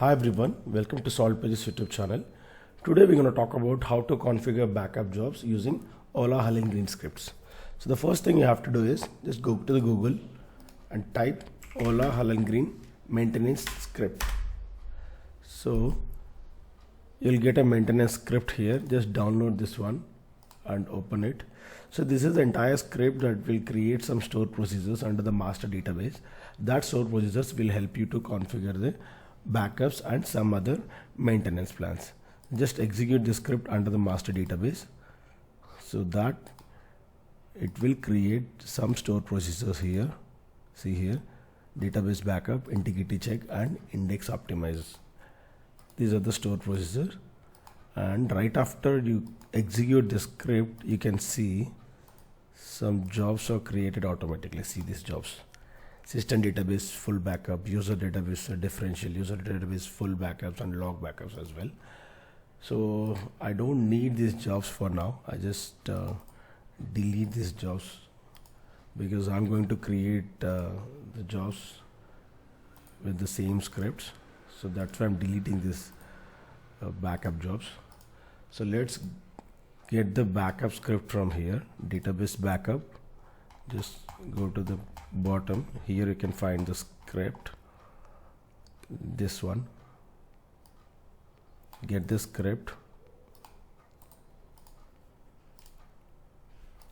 Hi everyone, welcome to Solved Pages YouTube channel. Today we're going to talk about how to configure backup jobs using Ola Hallengren Scripts. So the first thing you have to do is just go to the Google and type Ola Hallengren maintenance script. So you'll get a maintenance script here. Just download this one and open it. So this is the entire script that will create some stored procedures under the master database. That stored procedures will help you to configure the backups and some other maintenance plans. Just execute the script under the master database so that it will create some stored procedures here. See here, database backup, integrity check and index optimize. These are the stored procedures, and right after you execute the script you can see some jobs are created automatically. See these jobs: system database full backup, user database differential, user database full backups and log backups as well. So I don't need these jobs for now. I just delete these jobs because I'm going to create the jobs with the same scripts. So that's why I'm deleting this backup jobs. So let's get the backup script from here. Database backup. Just go to the bottom. Here you can find the script. This one. Get the script.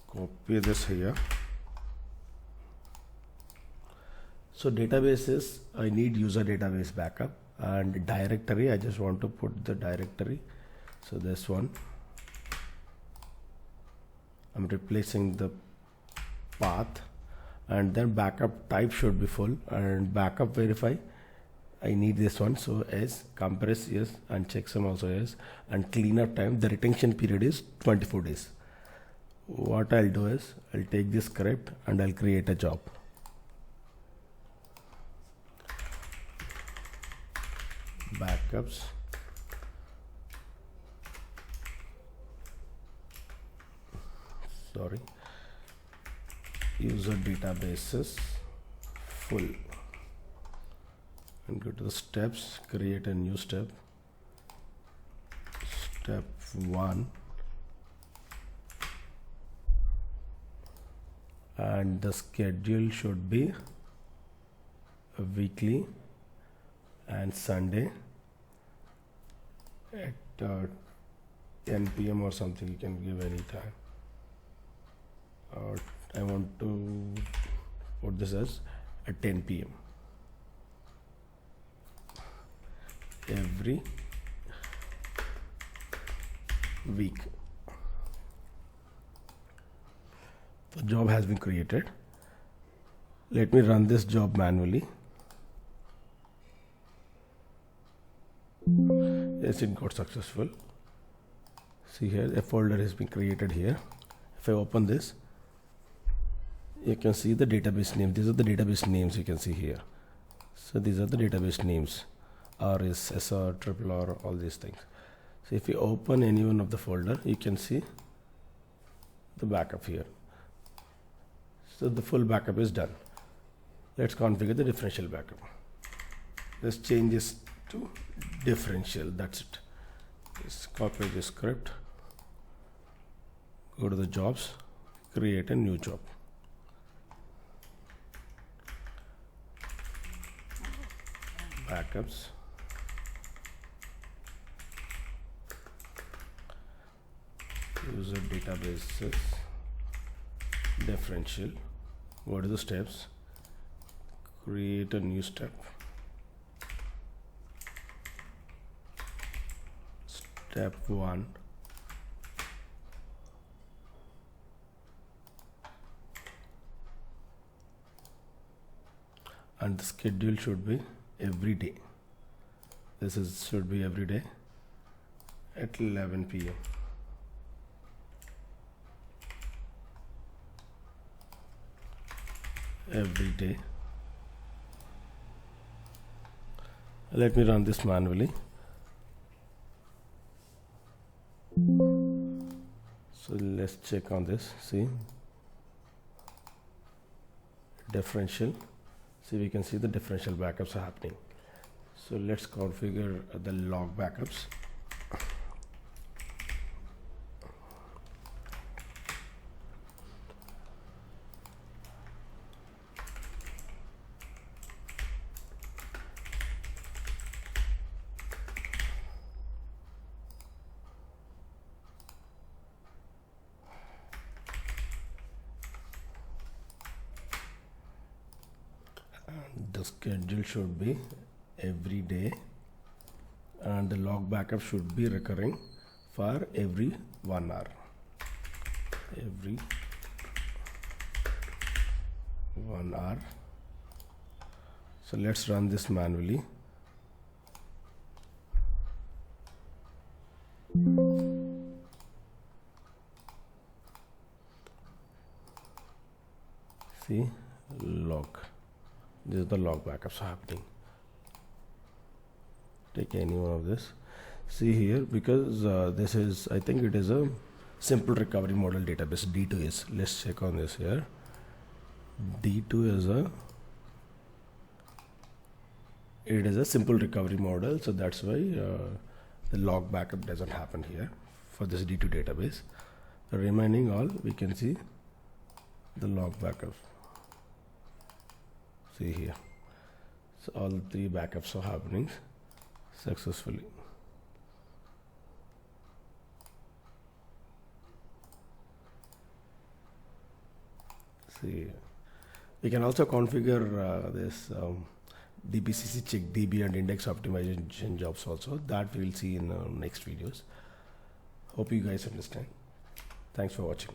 Copy this here. So databases, I need user database backup, and directory, I just want to put the directory. So this one, I'm replacing the path, and then backup type should be full, and backup verify, I need this one. So as compress, yes, and checksum also yes, and cleanup time, the retention period is 24 days. What I'll do is I'll take this script and I'll create a job. Backups, sorry, user databases full, and go to the steps, create a new step. Step 1, and the schedule should be a weekly and Sunday at 10 PM or something. You can give any time, or I want to put this as at 10 PM every week. The job has been created. Let me run this job manually. Yes, it got successful. See here, a folder has been created here. If I open this, you can see the database name. These are the database names you can see here. So these are the database names: RS, SR, RR, all these things. So if you open any one of the folder, you can see the backup here. So the full backup is done. Let's configure the differential backup. Let's change this to differential. That's it. Just copy the script, go to the jobs, create a new job. Backups, user databases, differential. What are the steps? Create a new step. Step 1, and the schedule should be every day. This should be every day at 11 PM. Every day. Let me run this manually. So let's check on this. See, differential. See, we can see the differential backups are happening. So let's configure the log backups. The schedule should be every day, and the log backup should be recurring for every 1 hour. Every 1 hour. So let's run this manually. See, log. This is the log backups happening. Take any one of this. See here, because this is, I think it is a simple recovery model database. D2 is. Let's check on this here. D2 is it is a simple recovery model, so that's why the log backup doesn't happen here for this D2 database. The remaining all we can see the log backup. See here, so all 3 backups are happening successfully. See, we can also configure this DBCC check DB and index optimization jobs also. That we will see in next videos. Hope you guys understand. Thanks for watching.